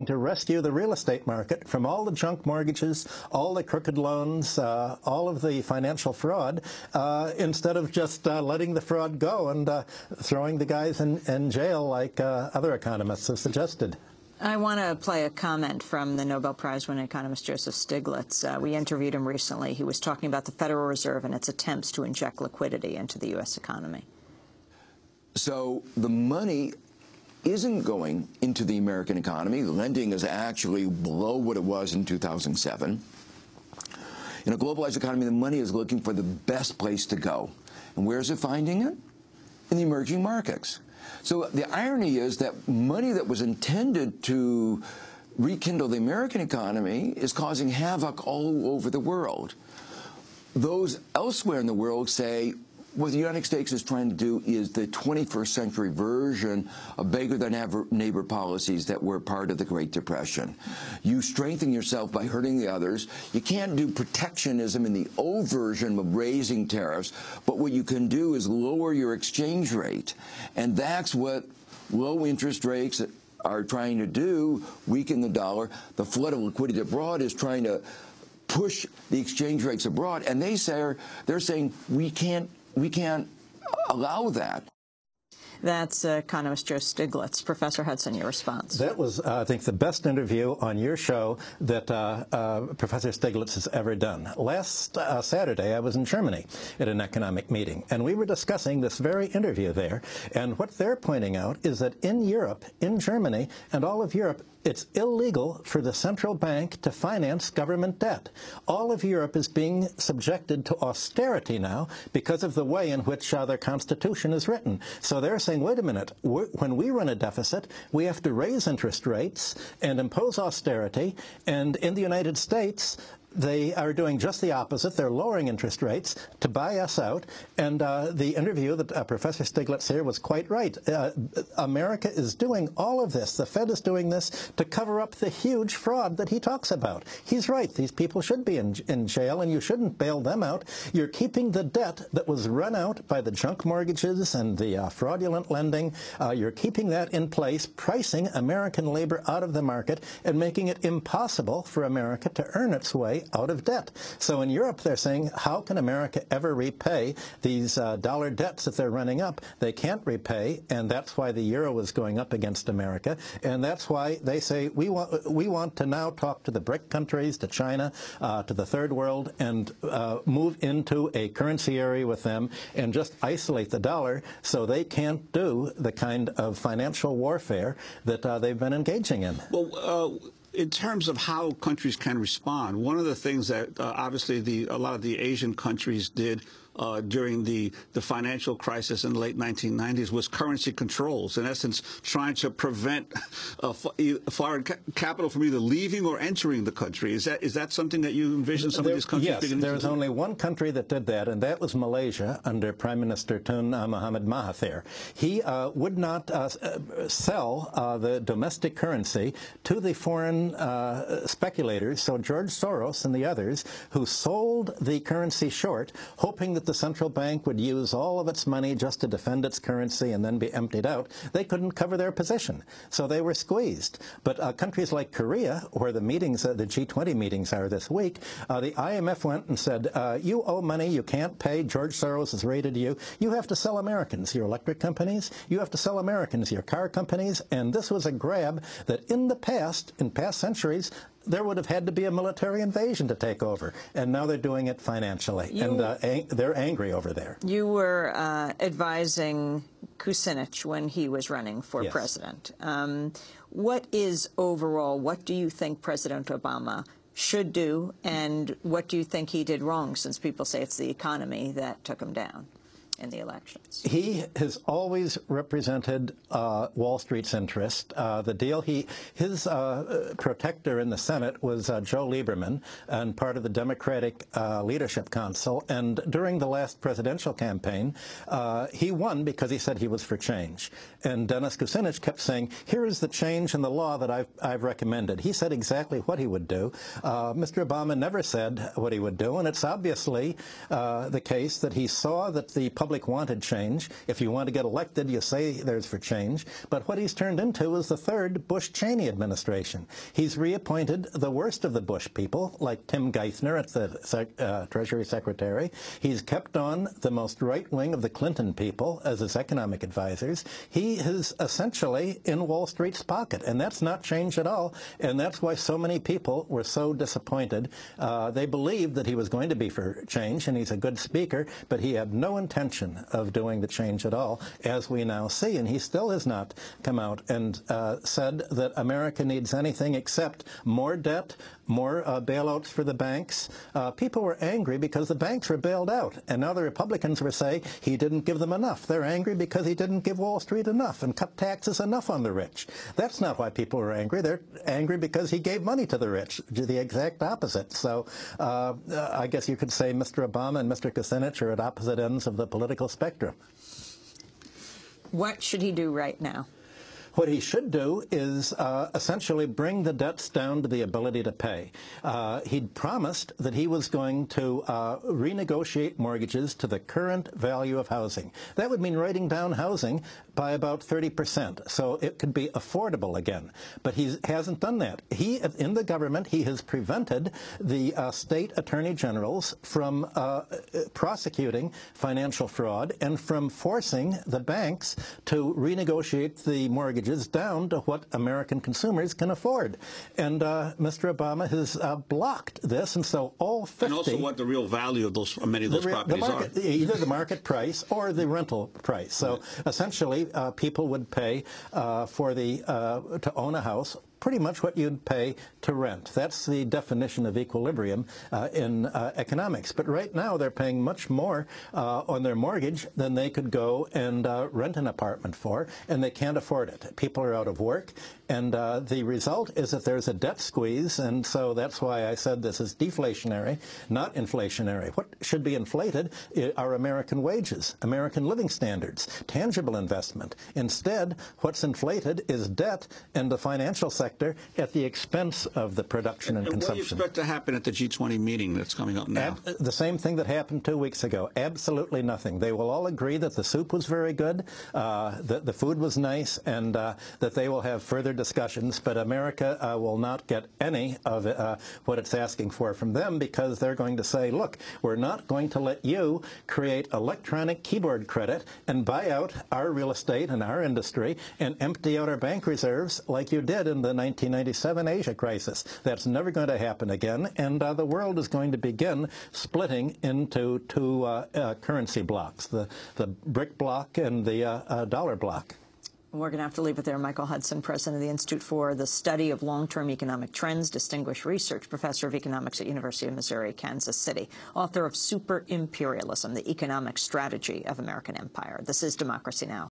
to rescue the real estate market from all the junk mortgages, all the crooked loans, all of the financial fraud, instead of just letting the fraud go and throwing the guys in jail like other economists have suggested. I want to play a comment from the Nobel Prize-winning economist Joseph Stiglitz. We interviewed him recently. He was talking about the Federal Reserve and its attempts to inject liquidity into the U.S. economy. So the money isn't going into the American economy. Lending is actually below what it was in 2007. In a globalized economy, the money is looking for the best place to go. And where is it finding it? In the emerging markets. So the irony is that money that was intended to rekindle the American economy is causing havoc all over the world. Those elsewhere in the world say what the United States is trying to do is the 21st century version of beggar-than-neighbor policies that were part of the Great Depression. You strengthen yourself by hurting the others. You can't do protectionism in the old version of raising tariffs, but what you can do is lower your exchange rate. And that's what low interest rates are trying to do, weaken the dollar. The flood of liquidity abroad is trying to push the exchange rates abroad, and they're saying we can't allow that. That's economist Joe Stiglitz. Professor Hudson, your response. That was, I think, the best interview on your show that Professor Stiglitz has ever done. Last Saturday, I was in Germany at an economic meeting, and we were discussing this very interview there. And what they're pointing out is that in Europe, in Germany, and all of Europe, it's illegal for the central bank to finance government debt. All of Europe is being subjected to austerity now because of the way in which their constitution is written. So they're saying, wait a minute, when we run a deficit, we have to raise interest rates and impose austerity. And in the United States, they are doing just the opposite. They're lowering interest rates to buy us out. And the interview that Professor Stiglitz here was quite right. America is doing all of this. The Fed is doing this to cover up the huge fraud that he talks about. He's right. These people should be in jail, and you shouldn't bail them out. You're keeping the debt that was run out by the junk mortgages and the fraudulent lending. You're keeping that in place, pricing American labor out of the market and making it impossible for America to earn its way out of debt. So in Europe, they're saying, how can America ever repay these dollar debts that they're running up? They can't repay, and that's why the euro is going up against America. And that's why they say, we want to now talk to the BRIC countries, to China, to the third world, and move into a currency area with them and just isolate the dollar so they can't do the kind of financial warfare that they've been engaging in. Well, in terms of how countries can respond, one of the things that obviously a lot of the Asian countries did during the financial crisis in the late 1990s was currency controls, in essence trying to prevent foreign capital from either leaving or entering the country. Is that something that you envision some of these countries beginning to do? Yes, there's only one country that did that, and that was Malaysia under Prime Minister Tun Muhammad Mahathir. He would not sell the domestic currency to the foreign speculators, so George Soros and the others who sold the currency short, hoping that the central bank would use all of its money just to defend its currency and then be emptied out, they couldn't cover their position. So they were squeezed. But countries like Korea, where the meetings, the G20 meetings are this week, the IMF went and said, you owe money, you can't pay, George Soros has raided you, you have to sell Americans, your electric companies, you have to sell Americans, your car companies, and this was a grab that in the past, in past centuries, there would have had to be a military invasion to take over, and now they're doing it financially, and they're angry over there. You were advising Kucinich when he was running for president. What do you think President Obama should do, and what do you think he did wrong, since people say it's the economy that took him down in the elections? He has always represented Wall Street's interest. His protector in the Senate was Joe Lieberman, and part of the Democratic Leadership Council. And during the last presidential campaign, he won because he said he was for change. And Dennis Kucinich kept saying, here is the change in the law that I've recommended. He said exactly what he would do. Mr. Obama never said what he would do, and it's obviously the case that he saw that the public wanted change. If you want to get elected, you say there's for change. But what he's turned into is the third Bush-Cheney administration. He's reappointed the worst of the Bush people, like Tim Geithner at the Treasury Secretary. He's kept on the most right wing of the Clinton people as his economic advisors. He is essentially in Wall Street's pocket, and that's not change at all. And that's why so many people were so disappointed. They believed that he was going to be for change, and he's a good speaker, but he had no intention of doing the change at all, as we now see. And he still has not come out and said that America needs anything except more debt, more bailouts for the banks. People were angry because the banks were bailed out, and now the Republicans were saying he didn't give them enough. They're angry because he didn't give Wall Street enough and cut taxes enough on the rich. That's not why people are angry. They're angry because he gave money to the rich, the exact opposite. So I guess you could say Mr. Obama and Mr. Kucinich are at opposite ends of the political spectrum. What should he do right now? What he should do is essentially bring the debts down to the ability to pay. He'd promised that he was going to renegotiate mortgages to the current value of housing. That would mean writing down housing by about 30%, so it could be affordable again. But he hasn't done that. In the government, he has prevented the state attorney generals from prosecuting financial fraud and from forcing the banks to renegotiate the mortgages down to what American consumers can afford. And Mr. Obama has blocked this, and so all 50... And also what the real value of those many of those properties are. Either the market price or the rental price. So essentially, people would pay to own a house pretty much what you'd pay to rent. That's the definition of equilibrium in economics. But right now they're paying much more on their mortgage than they could go and rent an apartment for, and they can't afford it. People are out of work, and the result is that there's a debt squeeze, and so that's why I said this is deflationary, not inflationary. What should be inflated are American wages, American living standards, tangible investment. Instead, what's inflated is debt and the financial sector at the expense of the production and consumption. What do you expect to happen at the G20 meeting that's coming up now? The same thing that happened 2 weeks ago. Absolutely nothing. They will all agree that the soup was very good, that the food was nice, and that they will have further discussions, but America will not get any of what it's asking for from them, because they're going to say, look, we're not going to let you create electronic keyboard credit and buy out our real estate and our industry and empty out our bank reserves like you did in the 1997 Asia crisis. That's never going to happen again, and the world is going to begin splitting into two currency blocks, the brick block and the dollar block. We're going to have to leave it there. Michael Hudson, president of the Institute for the Study of Long-Term Economic Trends, distinguished research professor of economics at University of Missouri, Kansas City, author of Super Imperialism, the Economic Strategy of American Empire. This is Democracy Now!